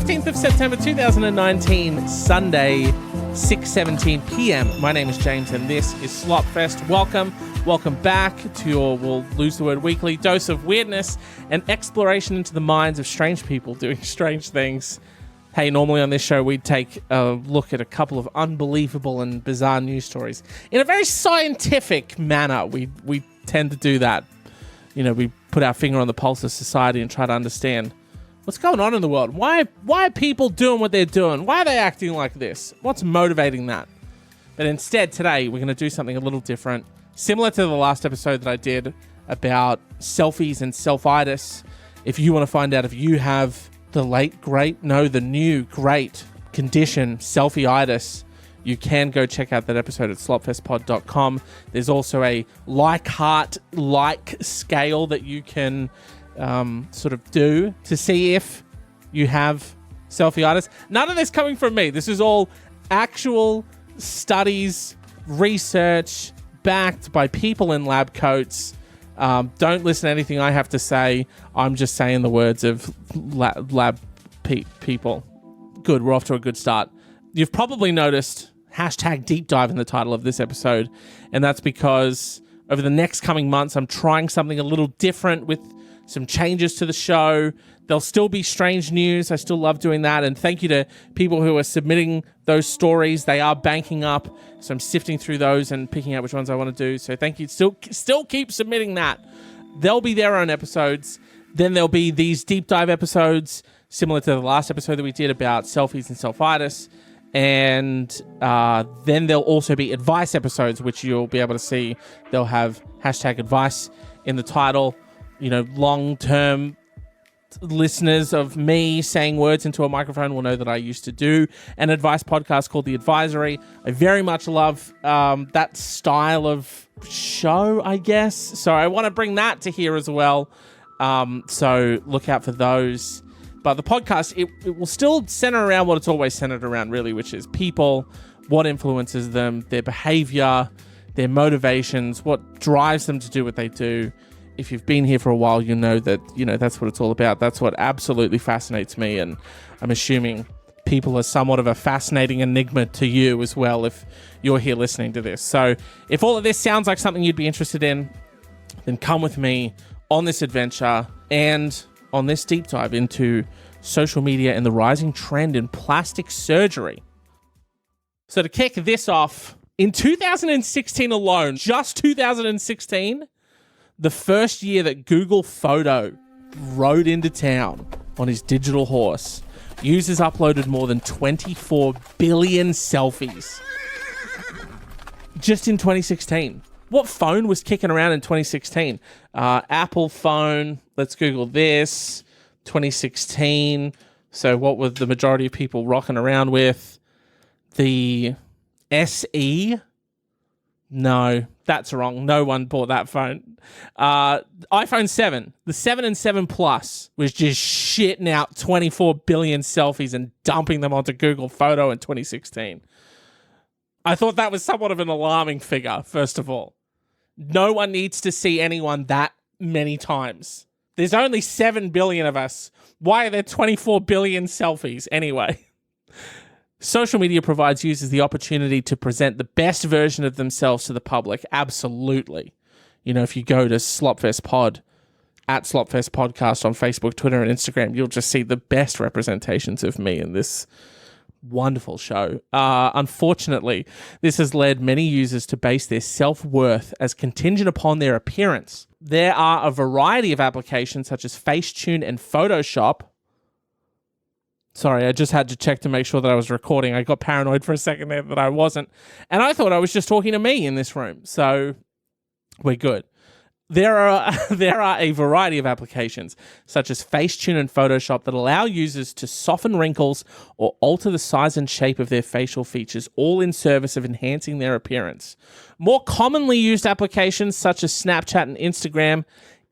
16th of September 2019, Sunday, 6:17 p.m. My name is James and this is Slopfest. Welcome back to your, we'll lose the word, weekly dose of weirdness and exploration into the minds of strange people doing strange things. Hey, normally on this show we'd take a look at a couple of unbelievable and bizarre news stories. In a very scientific manner, we tend to do that. You know, we put our finger on the pulse of society and try to understand what's going on in the world. Why are people doing what they're doing? Why are they acting like this? What's motivating that? But instead, today, we're going to do something a little different. Similar to the last episode that I did about selfies and self-itis. If you want to find out if you have the new great condition, selfie-itis, you can go check out that episode at slopfestpod.com. There's also a heart scale that you can sort of do to see if you have selfie-itis. None of this coming from me. This is all actual studies, research, backed by people in lab coats. Don't listen to anything I have to say. I'm just saying the words of lab people. Good, we're off to a good start. You've probably noticed hashtag deep dive in the title of this episode, and that's because over the next coming months, I'm trying something a little different with some changes to the show. There'll still be strange news. I still love doing that. And thank you to people who are submitting those stories. They are banking up. So I'm sifting through those and picking out which ones I want to do. So thank you. Still keep submitting that. They'll be their own episodes. Then there'll be these deep dive episodes, similar to the last episode that we did about selfies and self-itis. And then there'll also be advice episodes, which you'll be able to see. They'll have hashtag advice in the title. You know, long-term listeners of me saying words into a microphone will know that I used to do an advice podcast called The Advisory. I very much love that style of show, I guess. So I want to bring that to here as well. So look out for those. But the podcast, it will still center around what it's always centered around, really, which is people, what influences them, their behavior, their motivations, what drives them to do what they do. If you've been here for a while, you know that, that's what it's all about. That's what absolutely fascinates me. And I'm assuming people are somewhat of a fascinating enigma to you as well if you're here listening to this. So if all of this sounds like something you'd be interested in, then come with me on this adventure and on this deep dive into social media and the rising trend in plastic surgery. So to kick this off, in 2016 alone, just 2016, the first year that Google Photo rode into town on his digital horse, users uploaded more than 24 billion selfies. Just in 2016. What phone was kicking around in 2016? Apple phone. Let's Google this. 2016. So what were the majority of people rocking around with? The SE? No, that's wrong. No one bought that phone. iPhone 7, the 7 and 7 Plus was just shitting out 24 billion selfies and dumping them onto Google Photo in 2016. I thought that was somewhat of an alarming figure, first of all. No one needs to see anyone that many times. There's only 7 billion of us. Why are there 24 billion selfies anyway? Social media provides users the opportunity to present the best version of themselves to the public. Absolutely. If you go to Slopfest Pod, at Slopfest Podcast on Facebook, Twitter, and Instagram, you'll just see the best representations of me in this wonderful show. Unfortunately, this has led many users to base their self-worth as contingent upon their appearance. There are a variety of applications such as Facetune and Photoshop. Sorry, I just had to check to make sure that I was recording. I got paranoid for a second there that I wasn't. And I thought I was just talking to me in this room. So we're good. There are a variety of applications, such as Facetune and Photoshop, that allow users to soften wrinkles or alter the size and shape of their facial features, all in service of enhancing their appearance. More commonly used applications, such as Snapchat and Instagram,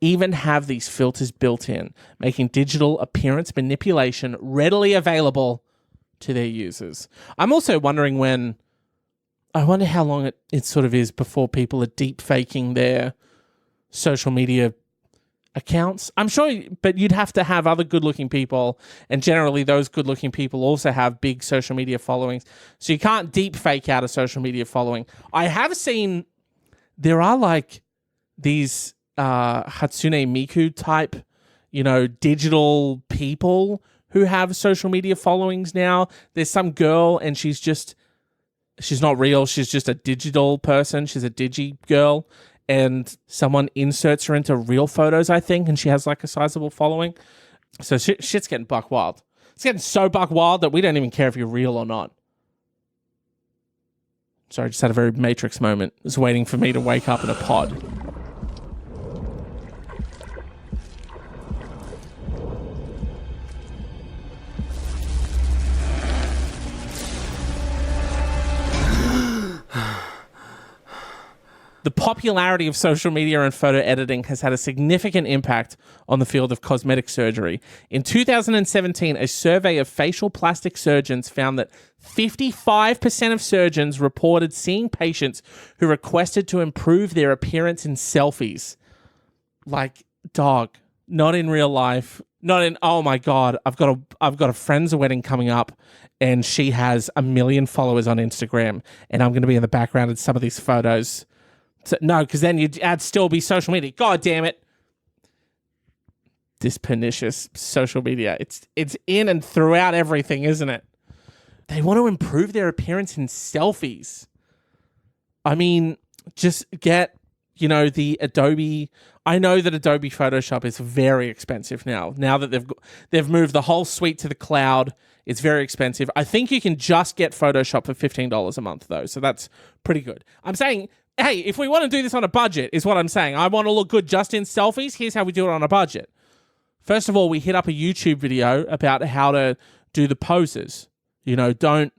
even have these filters built in, making digital appearance manipulation readily available to their users. I'm also wondering I wonder how long it sort of is before people are deep faking their social media accounts. I'm sure, but you'd have to have other good-looking people, and generally those good-looking people also have big social media followings. So you can't deep fake out a social media following. I have seen there are like these Hatsune Miku type, digital people who have social media followings now. There's some girl and she's not real. She's just a digital person. She's a digi girl. And someone inserts her into real photos, I think, and she has like a sizable following. So shit's getting buck wild. It's getting so buck wild that we don't even care if you're real or not. Sorry, I just had a very Matrix moment. Just waiting for me to wake up in a pod. The popularity of social media and photo editing has had a significant impact on the field of cosmetic surgery. In 2017, a survey of facial plastic surgeons found that 55% of surgeons reported seeing patients who requested to improve their appearance in selfies. Like, dog, not in real life. Not in, oh my God, I've got a friend's wedding coming up and she has 1 million followers on Instagram and I'm going to be in the background in some of these photos. So, no, because then you'd still be social media. God damn it. This pernicious social media. It's in and throughout everything, isn't it? They want to improve their appearance in selfies. I mean, just get, the Adobe. I know that Adobe Photoshop is very expensive now. Now that they've moved the whole suite to the cloud, it's very expensive. I think you can just get Photoshop for $15 a month, though. So that's pretty good. I'm saying, hey, if we want to do this on a budget, is what I'm saying. I want to look good just in selfies. Here's how we do it on a budget. First of all, we hit up a YouTube video about how to do the poses. Don't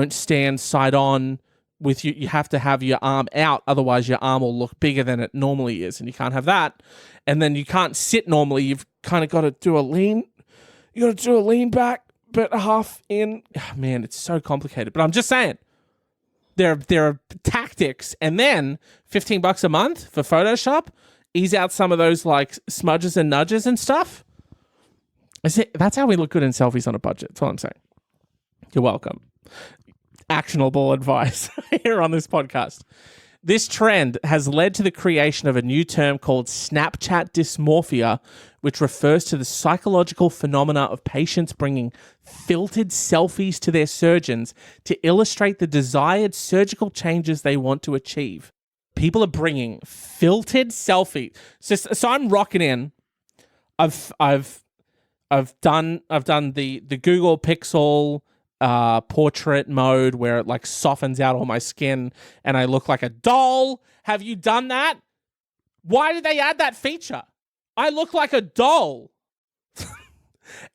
stand side on with you. You have to have your arm out. Otherwise, your arm will look bigger than it normally is. And you can't have that. And then you can't sit normally. You've kind of got to do a lean. You got to do a lean back, but half in. Oh, man, it's so complicated. But I'm just saying. There are tactics, and then $15 a month for Photoshop, ease out some of those like smudges and nudges and stuff. That's how we look good in selfies on a budget. That's all I'm saying. You're welcome. Actionable advice here on this podcast. This trend has led to the creation of a new term called Snapchat dysmorphia, which refers to the psychological phenomena of patients bringing filtered selfies to their surgeons to illustrate the desired surgical changes they want to achieve. People are bringing filtered selfies. So I'm rocking in. I've done the Google Pixel portrait mode where it like softens out all my skin and I look like a doll. Have you done that? Why did they add that feature? I look like a doll.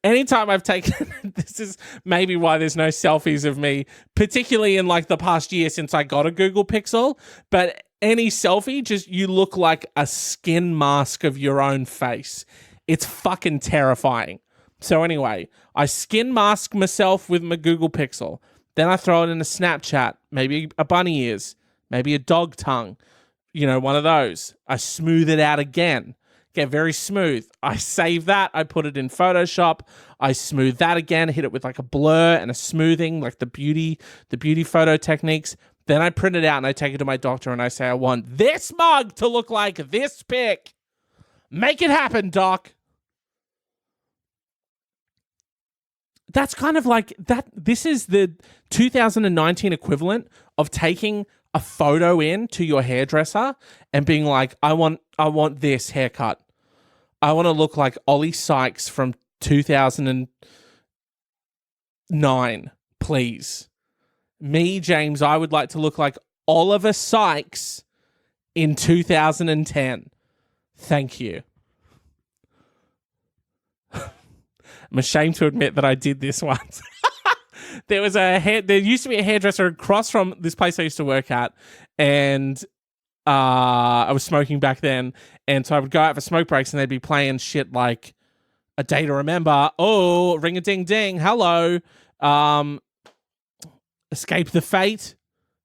Anytime I've taken, this is maybe why there's no selfies of me, particularly in like the past year since I got a Google Pixel, but any selfie, just you look like a skin mask of your own face. It's fucking terrifying. So anyway, I skin mask myself with my Google Pixel. Then I throw it in a Snapchat, maybe a bunny ears, maybe a dog tongue, one of those. I smooth it out again, get very smooth. I save that. I put it in Photoshop. I smooth that again, hit it with like a blur and a smoothing, like the beauty photo techniques. Then I print it out and I take it to my doctor and I say, I want this mug to look like this pic. Make it happen, doc. That's kind of like that. This is the 2019 equivalent of taking a photo in to your hairdresser and being like, I want this haircut. I want to look like Ollie Sykes from 2009, please. Me, James, I would like to look like Oliver Sykes in 2010. Thank you. I'm ashamed to admit that I did this once. There used to be a hairdresser across from this place I used to work at, and I was smoking back then, and so I would go out for smoke breaks, and they'd be playing shit like A Day to Remember, oh, Ring a Ding Ding, hello, Escape the Fate,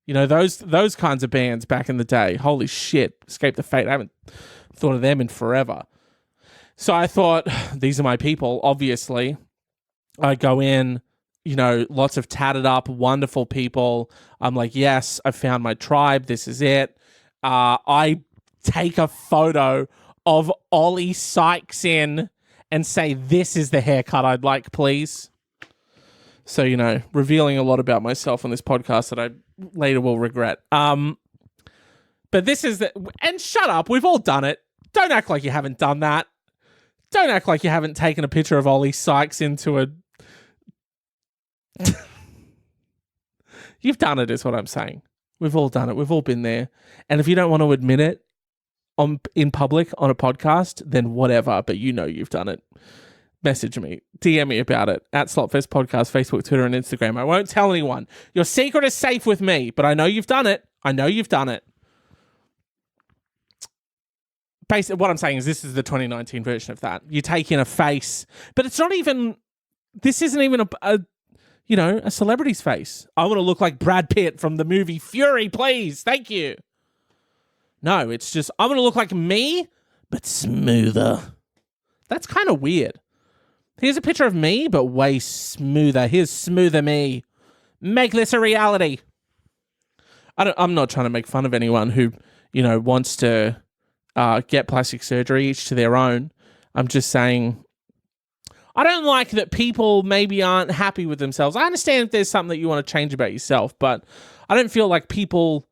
those kinds of bands back in the day. Holy shit, Escape the Fate. I haven't thought of them in forever. So I thought, these are my people, obviously. I go in, lots of tatted up, wonderful people. I'm like, yes, I found my tribe. This is it. I take a photo of Ollie Sykes in and say, this is the haircut I'd like, please. So, revealing a lot about myself on this podcast that I later will regret. But this is and shut up, we've all done it. Don't act like you haven't done that. Don't act like you haven't taken a picture of Ollie Sykes into a... You've done it, is what I'm saying. We've all done it. We've all been there. And if you don't want to admit it in public on a podcast, then whatever. But you've done it. Message me. DM me about it. At Slotfest Podcast, Facebook, Twitter, and Instagram. I won't tell anyone. Your secret is safe with me, but I know you've done it. Basically, what I'm saying is this is the 2019 version of that. You take in a face, but it's not even... This isn't even a celebrity's face. I want to look like Brad Pitt from the movie Fury, please. Thank you. No, it's just, I want to look like me, but smoother. That's kind of weird. Here's a picture of me, but way smoother. Here's smoother me. Make this a reality. I'm not trying to make fun of anyone who, wants to get plastic surgery, each to their own. I'm just saying... I don't like that people maybe aren't happy with themselves. I understand if there's something that you want to change about yourself, but I don't feel like people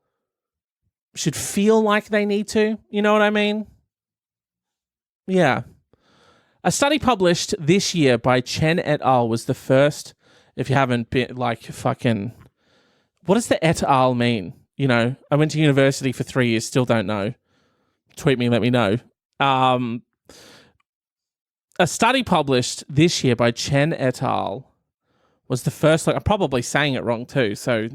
should feel like they need to. You know what I mean? Yeah. A study published this year by Chen et al. Was the first, if you haven't been, fucking... What does the et al. Mean? I went to university for 3 years, still don't know. Tweet me, let me know. A study published this year by Chen et al. Was the first, I'm probably saying it wrong too, so,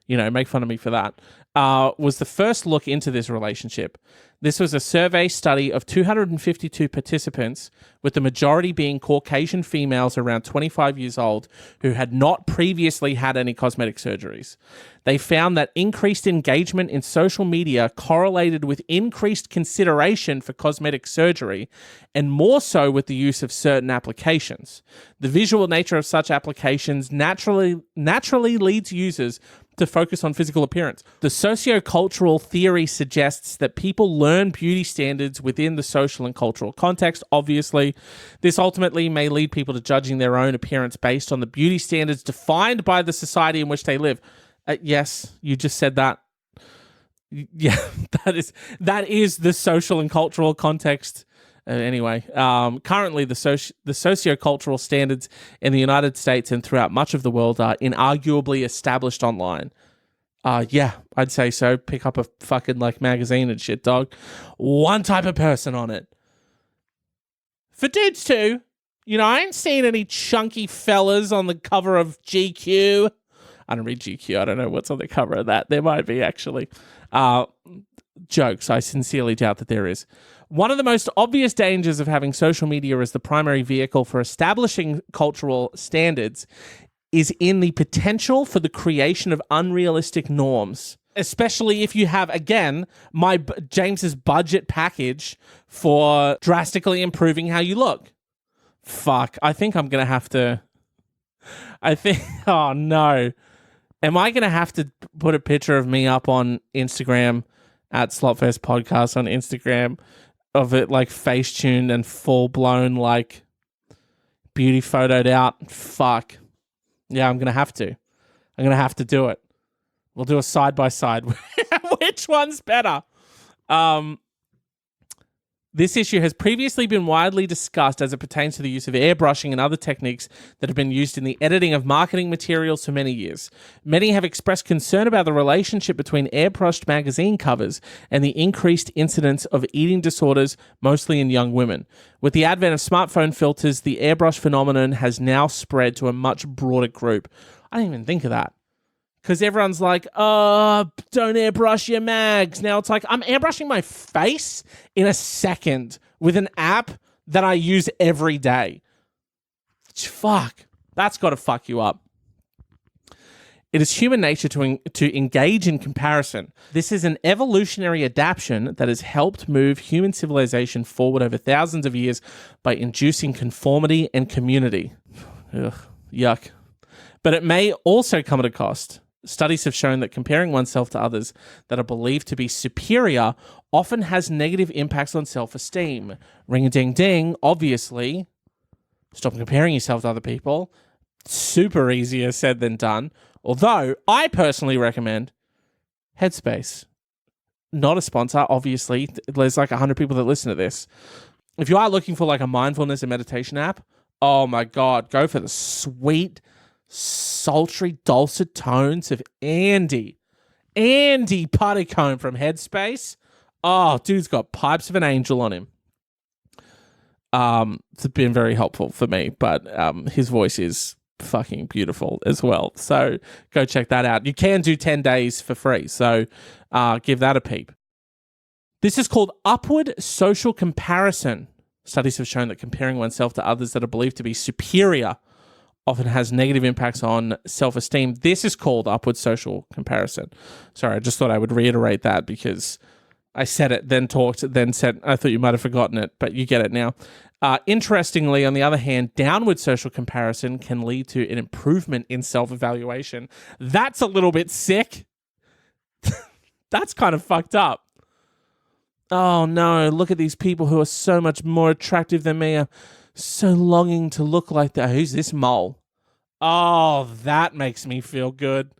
make fun of me for that, was the first look into this relationship. This was a survey study of 252 participants, with the majority being Caucasian females around 25 years old who had not previously had any cosmetic surgeries. They found that increased engagement in social media correlated with increased consideration for cosmetic surgery, and more so with the use of certain applications. The visual nature of such applications naturally leads users to focus on physical appearance. The sociocultural theory suggests that people learn beauty standards within the social and cultural context. Obviously, this ultimately may lead people to judging their own appearance based on the beauty standards defined by the society in which they live. Yes, you just said that. Yeah, that is the social and cultural context. Anyway, currently the sociocultural standards in the United States and throughout much of the world are inarguably established online. Yeah, I'd say so. Pick up a fucking magazine and shit, dog. One type of person on it. For dudes too, I ain't seen any chunky fellas on the cover of GQ. I don't read GQ. I don't know what's on the cover of that. There might be, actually. Jokes. I sincerely doubt that there is. One of the most obvious dangers of having social media as the primary vehicle for establishing cultural standards is in the potential for the creation of unrealistic norms, especially if you have, again, James's budget package for drastically improving how you look. Fuck. I think I'm going to have to... Oh, no. Am I going to have to put a picture of me up on Instagram at Slotfest Podcast on Instagram of it face-tuned and full-blown beauty photoed out? Fuck. Yeah, I'm going to have to. I'm going to have to do it. We'll do a side-by-side. Which one's better? This issue has previously been widely discussed as it pertains to the use of airbrushing and other techniques that have been used in the editing of marketing materials for many years. Many have expressed concern about the relationship between airbrushed magazine covers and the increased incidence of eating disorders, mostly in young women. With the advent of smartphone filters, the airbrush phenomenon has now spread to a much broader group. I didn't even think of that. Because everyone's like, oh, don't airbrush your mags. Now it's like, I'm airbrushing my face in a second with an app that I use every day. Fuck. That's got to fuck you up. It is human nature to engage in comparison. This is an evolutionary adaptation that has helped move human civilization forward over thousands of years by inducing conformity and community. Ugh, yuck. But it may also come at a cost. Studies have shown that comparing oneself to others that are believed to be superior often has negative impacts on self-esteem. Ring-a-ding-ding, obviously. Stop comparing yourself to other people. Super easier said than done. Although, I personally recommend Headspace. Not a sponsor, obviously. There's like 100 people that listen to this. If you are looking for like a mindfulness and meditation app, oh my God, go for the sweet, sultry, dulcet tones of Andy Puttycombe from Headspace. Oh, dude's got pipes of an angel on him. It's been very helpful for me, but his voice is fucking beautiful as well. So go check that out. You can do 10 days for free, so give that a peep. This is called upward social comparison. Studies have shown that comparing oneself to others that are believed to be superior often has negative impacts on self-esteem. This is called upward social comparison. Sorry, I just thought I would reiterate that because I said it, then talked, then said, I thought you might have forgotten it, but you get it now. Interestingly, on the other hand, downward social comparison can lead to an improvement in self-evaluation. That's a little bit sick. That's kind of fucked up. Oh no, look at these people who are so much more attractive than me. I'm so longing to look like that. Who's this mole? Oh, that makes me feel good.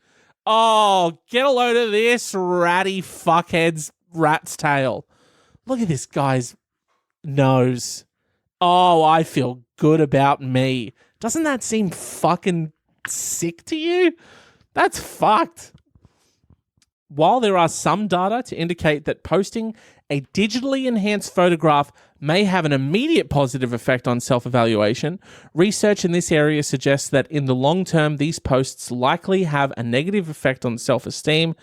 Oh, get a load of this ratty fuckhead's rat's tail. Look at this guy's nose. Oh, I feel good about me. Doesn't that seem fucking sick to you? That's fucked. While there are some data to indicate that posting a digitally enhanced photograph may have an immediate positive effect on self-evaluation, research in this area suggests that in the long term, these posts likely have a negative effect on self-esteem,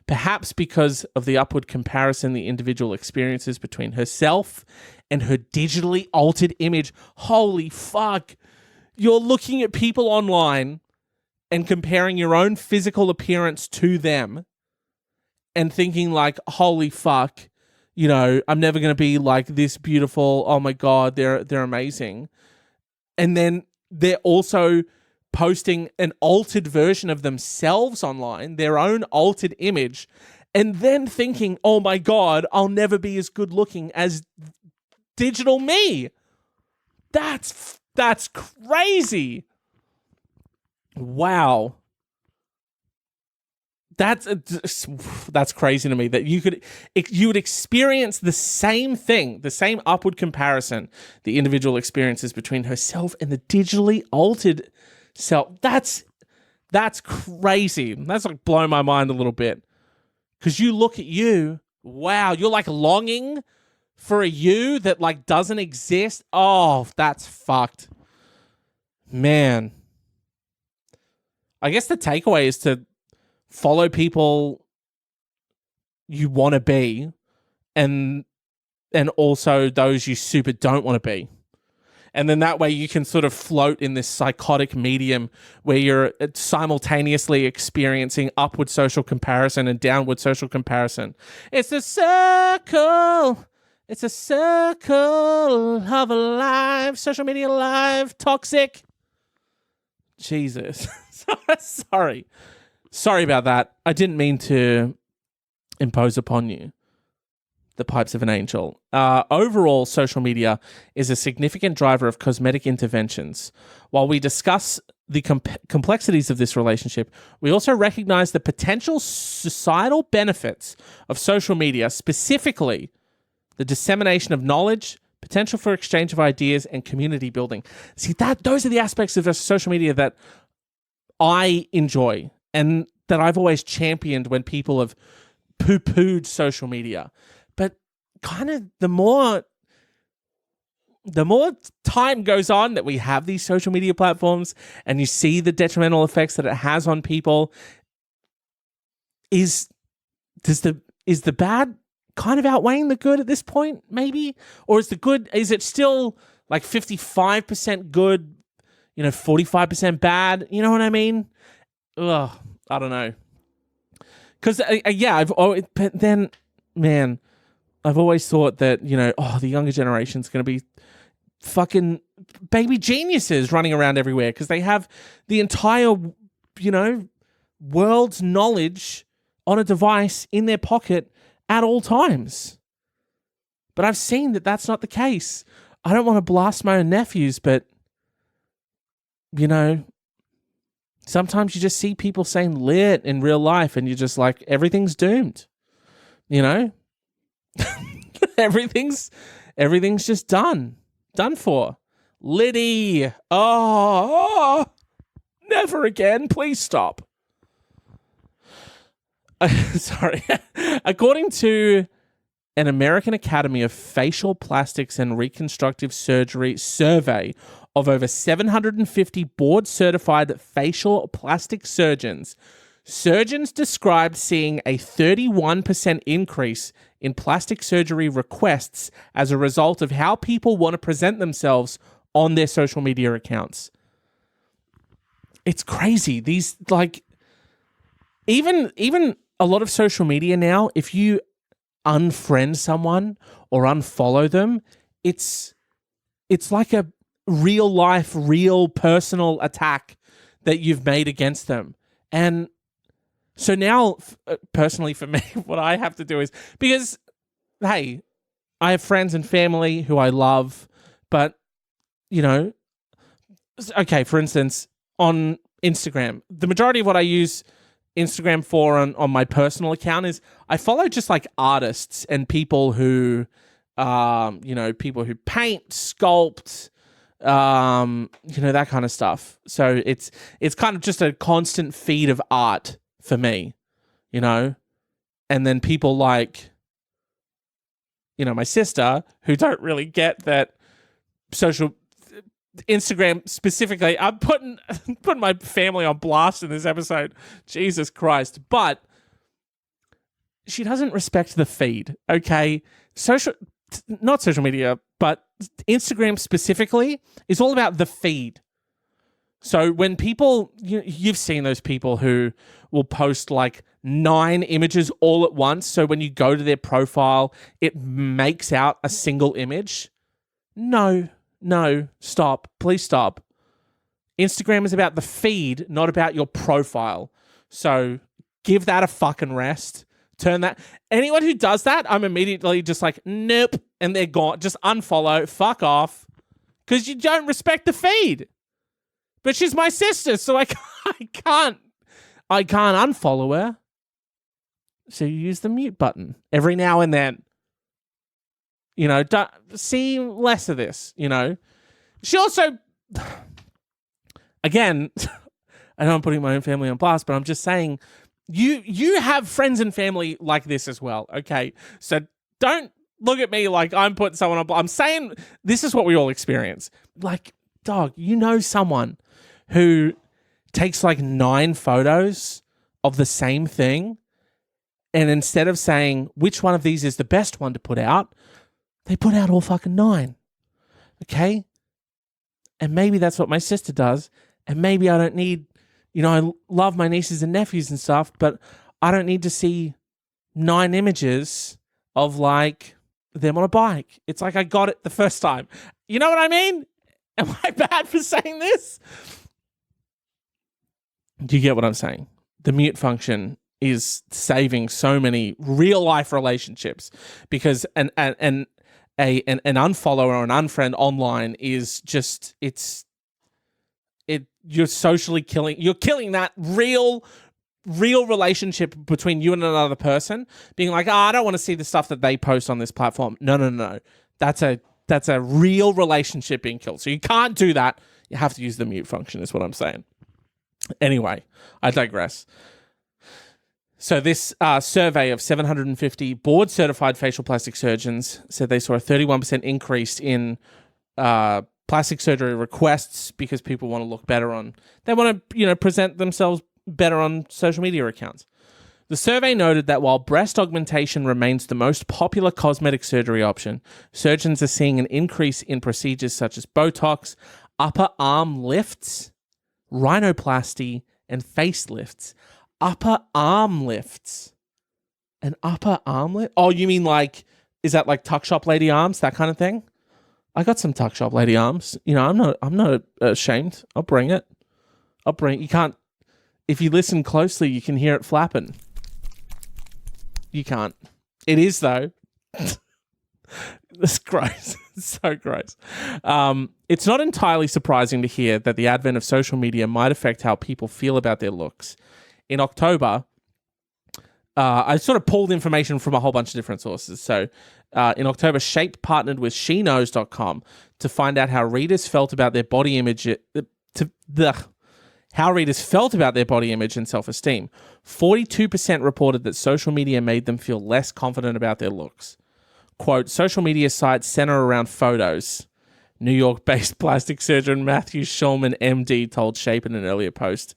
perhaps because of the upward comparison the individual experiences between herself and her digitally altered image. Holy fuck. You're looking at people online and comparing your own physical appearance to them and thinking like, holy fuck, you know, I'm never going to be like this beautiful. Oh my God, they're amazing. And then they're also posting an altered version of themselves online, their own altered image, and then thinking, oh my God, I'll never be as good looking as digital me. That's crazy. Wow. That's crazy to me that you would experience the same thing, the same upward comparison the individual experiences between herself and the digitally altered self. That's crazy. That's like blowing my mind a little bit. Because you look at you, wow, you're like longing for a you that like doesn't exist. Oh, that's fucked. Man. I guess the takeaway is to follow people you want to be and also those you super don't want to be. And then that way you can sort of float in this psychotic medium where you're simultaneously experiencing upward social comparison and downward social comparison. It's a circle. It's a circle of a life. Social media life. Toxic. Jesus. Sorry. Sorry about that. I didn't mean to impose upon you the pipes of an angel. Overall, social media is a significant driver of cosmetic interventions. While we discuss the complexities of this relationship, we also recognize the potential societal benefits of social media, specifically the dissemination of knowledge, potential for exchange of ideas, and community building. See, those are the aspects of social media that I enjoy and that I've always championed when people have poo-pooed social media. But kind of the more time goes on that we have these social media platforms and you see the detrimental effects that it has on people, is the bad kind of outweighing the good at this point, maybe? Or is it still like 55% good, 45% bad? You know what I mean? Ugh. I don't know. Because, but then, man, I've always thought that, the younger generation's going to be fucking baby geniuses running around everywhere because they have the entire, world's knowledge on a device in their pocket at all times. But I've seen that that's not the case. I don't want to blast my own nephews, but, sometimes you just see people saying lit in real life and you're just like, everything's doomed, everything's just done for. Liddy. Oh, never again. Please stop. Sorry. According to an American Academy of Facial Plastics and Reconstructive Surgery survey of over 750 board-certified facial plastic surgeons, surgeons described seeing a 31% increase in plastic surgery requests as a result of how people want to present themselves on their social media accounts. It's crazy. These, even a lot of social media now, if you unfriend someone or unfollow them, it's like a real life, real personal attack that you've made against them. And so now, personally for me, what I have to do is, because, hey, I have friends and family who I love, but, okay, for instance, on Instagram, the majority of what I use Instagram for on my personal account is I follow just like artists and people who, people who paint, sculpt, that kind of stuff. So it's kind of just a constant feed of art for me, and then people like, my sister who don't really get that Instagram specifically. I'm putting my family on blast in this episode. Jesus Christ. But she doesn't respect the feed, okay? Not social media, but Instagram specifically is all about the feed. So when people, you've seen those people who will post like 9 images all at once. So when you go to their profile, it makes out a single image. No, stop. Please stop. Instagram is about the feed, not about your profile. So give that a fucking rest. Turn that. Anyone who does that, I'm immediately just like, nope. And they're gone. Just unfollow. Fuck off. Because you don't respect the feed. But she's my sister, so I can't unfollow her. So you use the mute button every now and then. Don't see less of this, She also, again, I know I'm putting my own family on blast, but I'm just saying, you have friends and family like this as well, okay? So don't look at me like I'm putting someone on blast. I'm saying this is what we all experience. Like, dog, someone who takes like 9 photos of the same thing, and instead of saying which one of these is the best one to put out, they put out all fucking 9. Okay? And maybe that's what my sister does. And maybe I don't need, I love my nieces and nephews and stuff, but I don't need to see 9 images of like them on a bike. It's like I got it the first time. You know what I mean? Am I bad for saying this? Do you get what I'm saying? The mute function is saving so many real life relationships because an unfollow or an unfriend online is just you're socially killing that real relationship between you and another person, being like, I don't want to see the stuff that they post on this platform. No. That's a real relationship being killed. So you can't do that. You have to use the mute function is what I'm saying. Anyway, I digress. So this survey of 750 board-certified facial plastic surgeons said they saw a 31% increase in plastic surgery requests because people want to look better they want to, present themselves better on social media accounts. The survey noted that while breast augmentation remains the most popular cosmetic surgery option, surgeons are seeing an increase in procedures such as Botox, upper arm lifts, rhinoplasty, and facelifts. upper arm lifts. An upper arm lift? Oh, you mean like, is that like tuck shop lady arms, that kind of thing? I got some tuck shop lady arms. You know, I'm not ashamed. I'll bring it. You can't, if you listen closely, you can hear it flapping. You can't. It is though. It's gross. It's so gross. It's not entirely surprising to hear that the advent of social media might affect how people feel about their looks. In October, I sort of pulled information from a whole bunch of different sources. So in October, Shape partnered with SheKnows.com to find out how readers felt about their body image how readers felt about their body image and self-esteem. 42% reported that social media made them feel less confident about their looks. Quote, social media sites center around photos. New York-based plastic surgeon Matthew Schulman, MD, told Shape in an earlier post.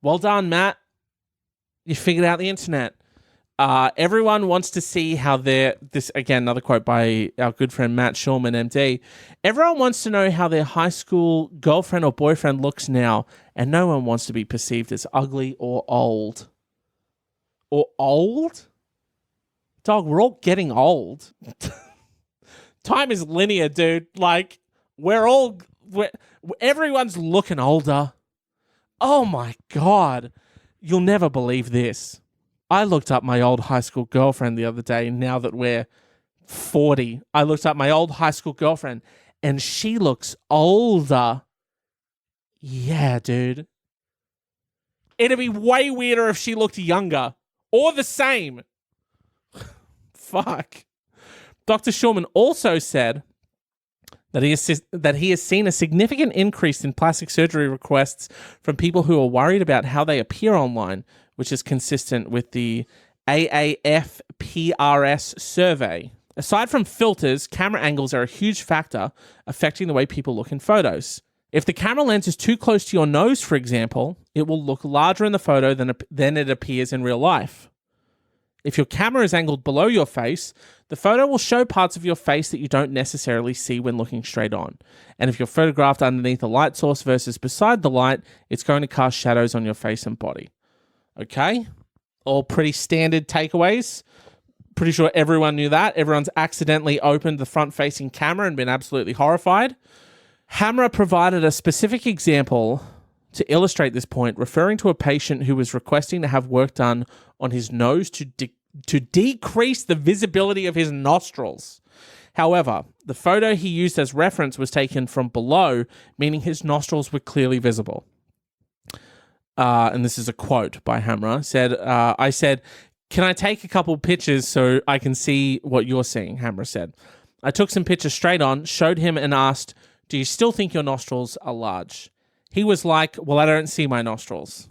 Well done, Matt. You figured out the internet. Everyone wants to see how this again, another quote by our good friend Matt Schulman, MD. Everyone wants to know how their high school girlfriend or boyfriend looks now, and no one wants to be perceived as ugly or old. Or old? Dog, we're all getting old. Time is linear, dude. Like, everyone's looking older. Oh my God. You'll never believe this. I looked up my old high school girlfriend the other day, now that we're 40. I looked up my old high school girlfriend, and she looks older. Yeah, dude. It'd be way weirder if she looked younger. Or the same. Fuck. Dr. Schulman also said that he has seen a significant increase in plastic surgery requests from people who are worried about how they appear online, which is consistent with the AAFPRS survey. Aside from filters, camera angles are a huge factor affecting the way people look in photos. If the camera lens is too close to your nose, for example, it will look larger in the photo than it appears in real life. If your camera is angled below your face, the photo will show parts of your face that you don't necessarily see when looking straight on. And if you're photographed underneath a light source versus beside the light, it's going to cast shadows on your face and body. Okay? All pretty standard takeaways. Pretty sure everyone knew that. Everyone's accidentally opened the front-facing camera and been absolutely horrified. Hamra provided a specific example to illustrate this point, referring to a patient who was requesting to have work done on his nose to decrease the visibility of his nostrils. However, the photo he used as reference was taken from below, meaning his nostrils were clearly visible. And this is a quote by Hamra. I said, "Can I take a couple pictures so I can see what you're seeing?" Hamra said. I took some pictures straight on, showed him and asked, "Do you still think your nostrils are large?" He was like, "Well, I don't see my nostrils."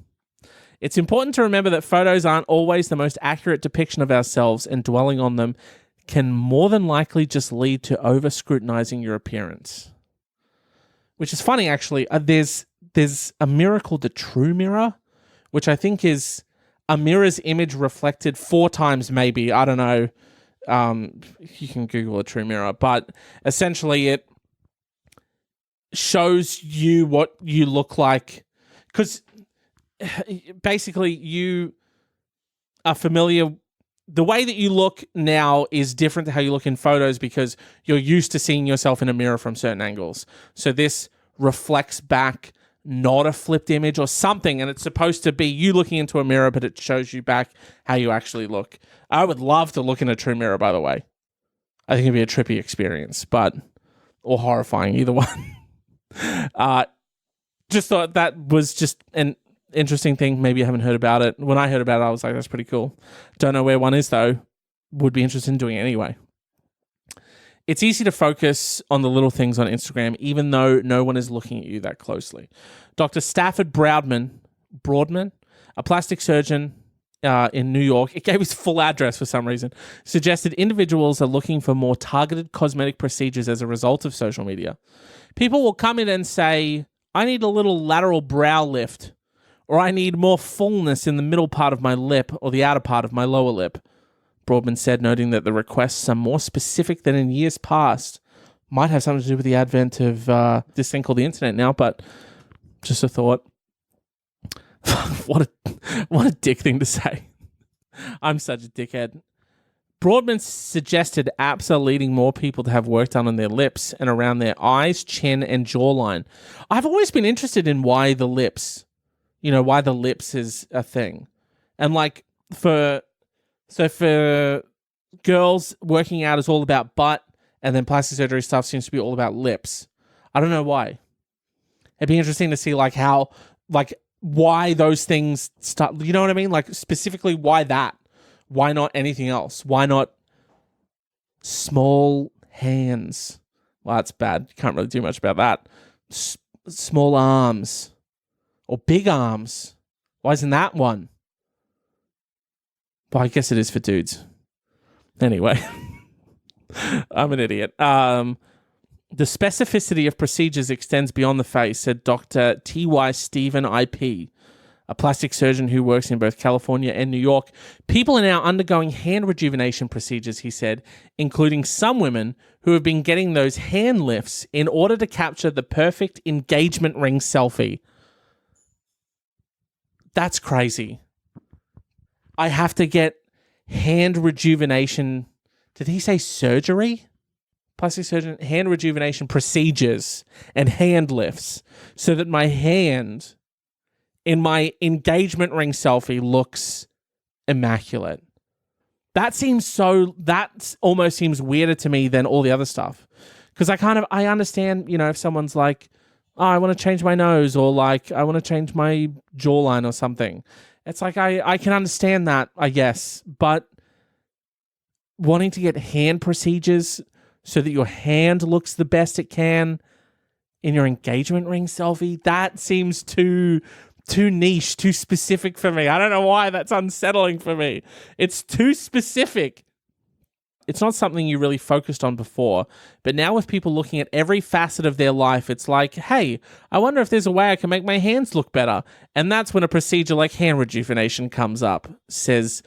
It's important to remember that photos aren't always the most accurate depiction of ourselves, and dwelling on them can more than likely just lead to over-scrutinizing your appearance. Which is funny, actually. There's a mirror called the True Mirror, which I think is a mirror's image reflected 4 times maybe. I don't know. You can Google a True Mirror. But essentially it shows you what you look like, because basically you are familiar. The way that you look now is different to how you look in photos because you're used to seeing yourself in a mirror from certain angles. So this reflects back not a flipped image or something, and it's supposed to be you looking into a mirror, but it shows you back how you actually look. I would love to look in a true mirror, by the way. I think it'd be a trippy experience, or horrifying, either one. Just thought that was just an interesting thing. Maybe you haven't heard about it. When I heard about it, I was like, that's pretty cool. Don't know where one is, though. Would be interested in doing it anyway. It's easy to focus on the little things on Instagram, even though no one is looking at you that closely. Dr. Stafford Broadman, a plastic surgeon in New York, it gave his full address for some reason, suggested individuals are looking for more targeted cosmetic procedures as a result of social media. People will come in and say, I need a little lateral brow lift, or I need more fullness in the middle part of my lip or the outer part of my lower lip. Broadman said, noting that the requests are more specific than in years past. Might have something to do with the advent of this thing called the internet now, but just a thought. What a dick thing to say. I'm such a dickhead. Broadman suggested apps are leading more people to have work done on their lips and around their eyes, chin, and jawline. I've always been interested in why the lips, why the lips is a thing. And like for girls, working out is all about butt, and then plastic surgery stuff seems to be all about lips. I don't know why. It'd be interesting to see why those things start, you know what I mean? Like specifically why that? Why not anything else? Why not small hands? Well, that's bad. You can't really do much about that. Small arms or big arms. Why isn't that one? Well, I guess it is for dudes. Anyway, I'm an idiot. The specificity of procedures extends beyond the face, said Dr. T.Y. Stephen IP, a plastic surgeon who works in both California and New York. People are now undergoing hand rejuvenation procedures, he said, including some women who have been getting those hand lifts in order to capture the perfect engagement ring selfie. That's crazy. I have to get hand rejuvenation. Did he say surgery? Plastic surgeon, hand rejuvenation procedures and hand lifts so that my hand in my engagement ring selfie looks immaculate. That almost seems weirder to me than all the other stuff. Because I understand, if someone's like, oh, I want to change my nose, or like, I want to change my jawline or something. It's like, I can understand that, I guess. But wanting to get hand procedures so that your hand looks the best it can in your engagement ring selfie, that seems too niche, too specific for me. I don't know why that's unsettling for me. It's too specific. It's not something you really focused on before, but now with people looking at every facet of their life, it's like, hey, I wonder if there's a way I can make my hands look better. And that's when a procedure like hand rejuvenation comes up, says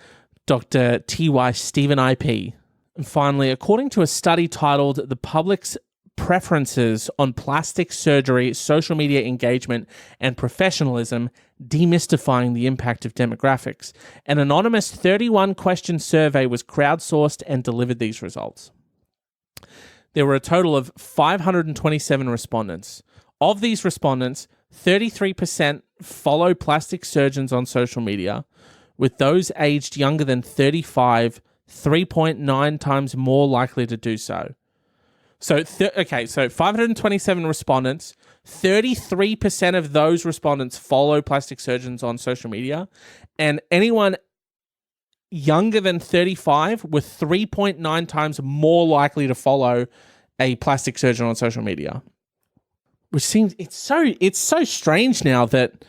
Dr. T.Y. Stephen IP. And finally, according to a study titled The Public's Preferences on Plastic Surgery, Social Media Engagement, and Professionalism, Demystifying the Impact of Demographics, an anonymous 31-question survey was crowdsourced and delivered these results. There were a total of 527 respondents. Of these respondents, 33% follow plastic surgeons on social media, with those aged younger than 35 3.9 times more likely to do so. So 527 respondents, 33% of those respondents follow plastic surgeons on social media, and anyone younger than 35 were 3.9 times more likely to follow a plastic surgeon on social media. Which seems, it's so strange now that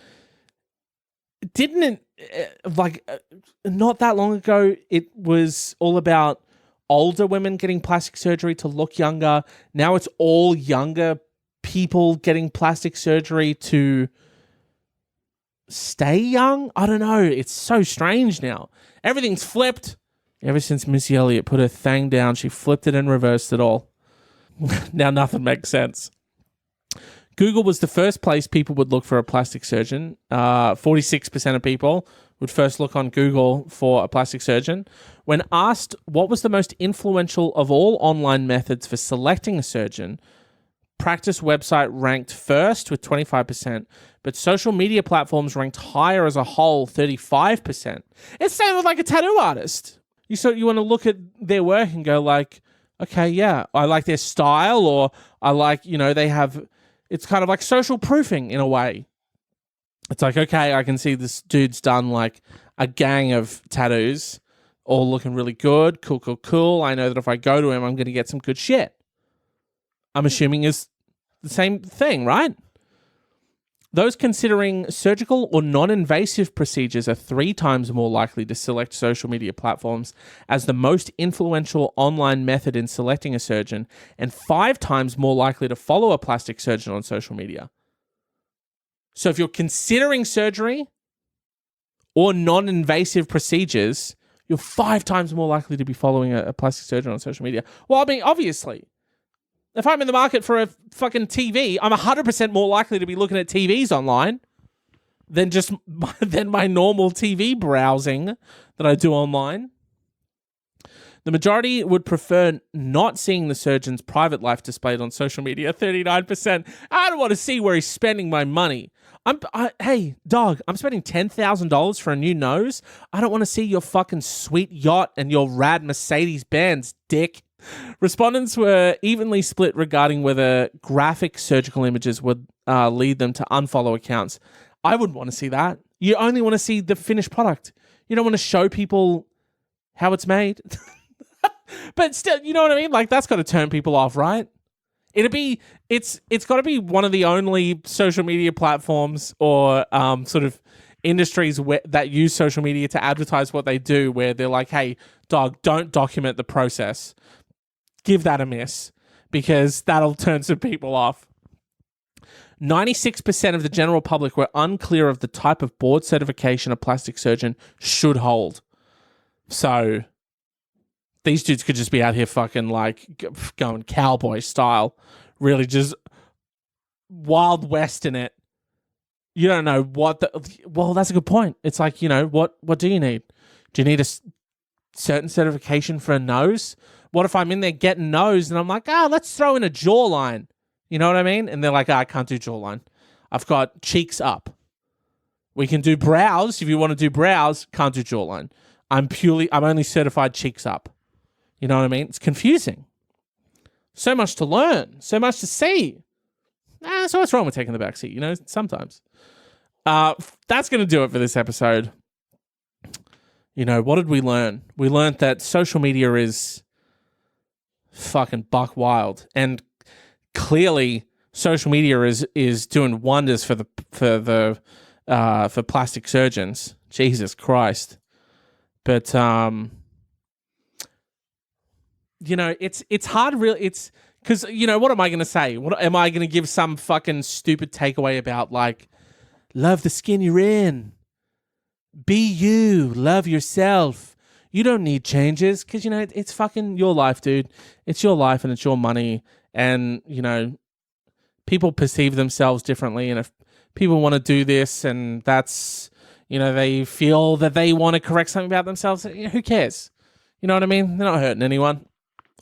not that long ago, it was all about older women getting plastic surgery to look younger. Now it's all younger people getting plastic surgery to stay young. I don't know. It's so strange now. Everything's flipped. Ever since Missy Elliott put her thing down, she flipped it and reversed it all. Now nothing makes sense. Google was the first place people would look for a plastic surgeon. 46% of people would first look on Google for a plastic surgeon. When asked what was the most influential of all online methods for selecting a surgeon, practice website ranked first with 25%, but social media platforms ranked higher as a whole, 35%. It's same with like a tattoo artist. You want to look at their work and go like, okay, yeah, I like their style, or I like, they have... It's kind of like social proofing in a way. It's like, okay, I can see this dude's done like a gang of tattoos, all looking really good. Cool. I know that if I go to him, I'm going to get some good shit. I'm assuming is the same thing, right? Those considering surgical or non-invasive procedures are 3 times more likely to select social media platforms as the most influential online method in selecting a surgeon, and 5 times more likely to follow a plastic surgeon on social media. So if you're considering surgery or non-invasive procedures, you're 5 times more likely to be following a plastic surgeon on social media. Well, I mean, obviously, if I'm in the market for a fucking TV, I'm 100% more likely to be looking at TVs online than than my normal TV browsing that I do online. The majority would prefer not seeing the surgeon's private life displayed on social media. 39%. I don't want to see where he's spending my money. Hey, dog, I'm spending $10,000 for a new nose. I don't want to see your fucking sweet yacht and your rad Mercedes-Benz, dick. Respondents were evenly split regarding whether graphic surgical images would lead them to unfollow accounts. I wouldn't want to see that. You only want to see the finished product. You don't want to show people how it's made. But still, you know what I mean? Like, that's got to turn people off, right? It's got to be one of the only social media platforms or sort of industries that use social media to advertise what they do, where they're like, hey, dog, don't document the process. Give that a miss, because that'll turn some people off. 96% of the general public were unclear of the type of board certification a plastic surgeon should hold. So these dudes could just be out here fucking like going cowboy style, really just Wild West in it. You don't know well, that's a good point. It's like, you know, what do you need? Do you need a certain certification for a nose? What if I'm in there getting nose and I'm like, let's throw in a jawline. You know what I mean? And they're like, I can't do jawline. I've got cheeks up. We can do brows. If you want to do brows, can't do jawline. I'm only certified cheeks up. You know what I mean? It's confusing. So much to learn. So much to see. So what's wrong with taking the back seat? You know, sometimes. That's going to do it for this episode. You know, what did we learn? We learned that social media is fucking buck wild. And clearly, social media is doing wonders for plastic surgeons. Jesus Christ. But you know, it's hard. Really, it's because, you know, what am I going to say? What am I going to give some fucking stupid takeaway about, like, love the skin you're in, be you, love yourself. You don't need changes, because, you know, it's fucking your life, dude. It's your life and it's your money, and, you know, people perceive themselves differently, and if people want to do this and that's, you know, they feel that they want to correct something about themselves, who cares? You know what I mean? They're not hurting anyone.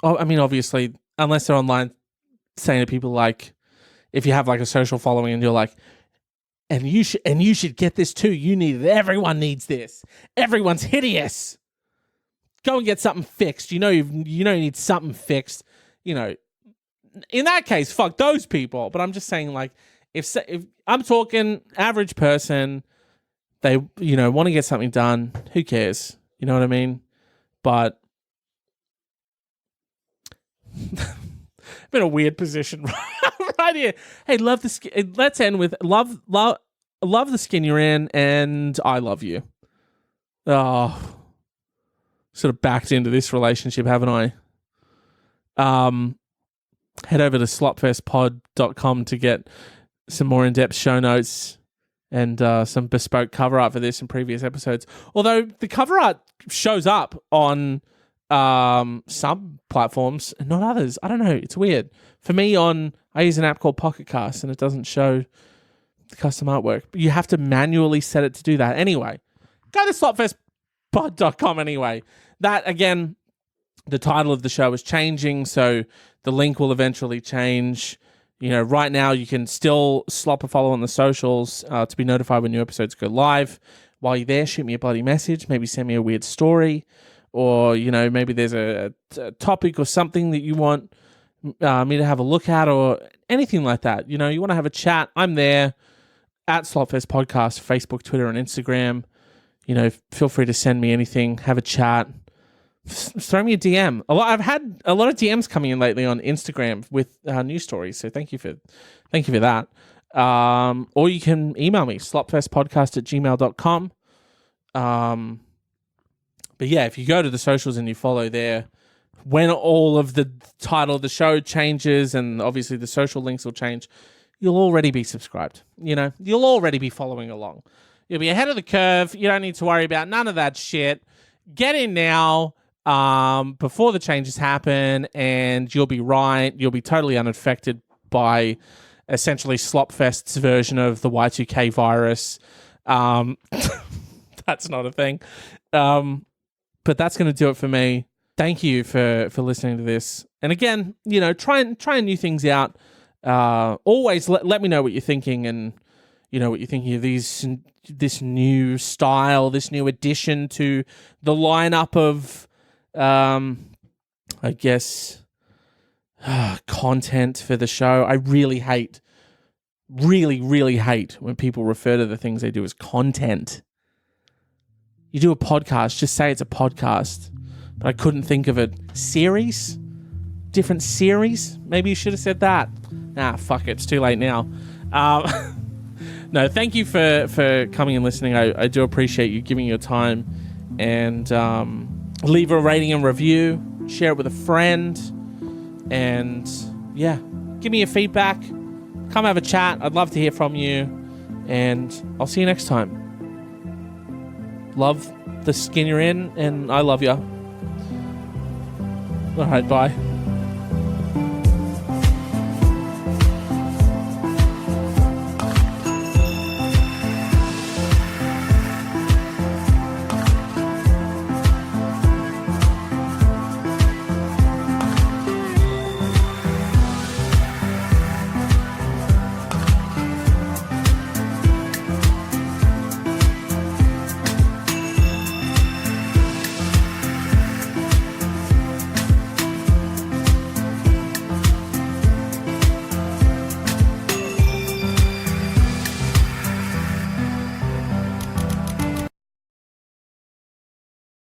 Oh, I mean, obviously, unless they're online saying to people like, if you have like a social following and you're like, and you should get this too. You need it. Everyone needs this. Everyone's hideous. Go and get something fixed. You know you need something fixed. You know, in that case, fuck those people. But I'm just saying, like, if I'm talking average person, they, you know, want to get something done, who cares? You know what I mean? But been a weird position right here. Hey, love the skin. Let's end with love the skin you're in, and I love you. Oh, sort of backed into this relationship, haven't I? Head over to slopfestpod.com to get some more in-depth show notes and some bespoke cover art for this and previous episodes. Although the cover art shows up on some platforms and not others. I don't know. It's weird. For me, I use an app called Pocket Cast, and it doesn't show the custom artwork. But you have to manually set it to do that. Anyway, go to slopfestpod.com anyway. That, again, the title of the show is changing, so the link will eventually change. You know, right now you can still slop a follow on the socials to be notified when new episodes go live. While you're there, shoot me a bloody message. Maybe send me a weird story. Or, you know, maybe there's a topic or something that you want me to have a look at, or anything like that. You know, you want to have a chat, I'm there at Slopfest Podcast, Facebook, Twitter, and Instagram. You know, feel free to send me anything, have a chat. Throw me a DM. I've had a lot of DMs coming in lately on Instagram with news stories, so thank you for that. Or you can email me, slopfestpodcast@gmail.com. But yeah, if you go to the socials and you follow there, when all of the title of the show changes and obviously the social links will change, you'll already be subscribed. You know, you'll already be following along. You'll be ahead of the curve. You don't need to worry about none of that shit. Get in now before the changes happen, and you'll be right. You'll be totally unaffected by essentially Slopfest's version of the Y2K virus. That's not a thing. But that's going to do it for me. Thank you for listening to this. And again, trying new things out. Always let me know what you're thinking, and what you're thinking of this new style, this new addition to the lineup of, I guess, content for the show. I really hate when people refer to the things they do as content. You do a podcast, just say it's a podcast. But I couldn't think of a series? Different series? Maybe you should have said that. Fuck it. It's too late now. No, thank you for coming and listening. I do appreciate you giving your time. And leave a rating and review. Share it with a friend. And yeah, give me your feedback. Come have a chat. I'd love to hear from you. And I'll see you next time. Love the skin you're in, and I love you. All right, bye.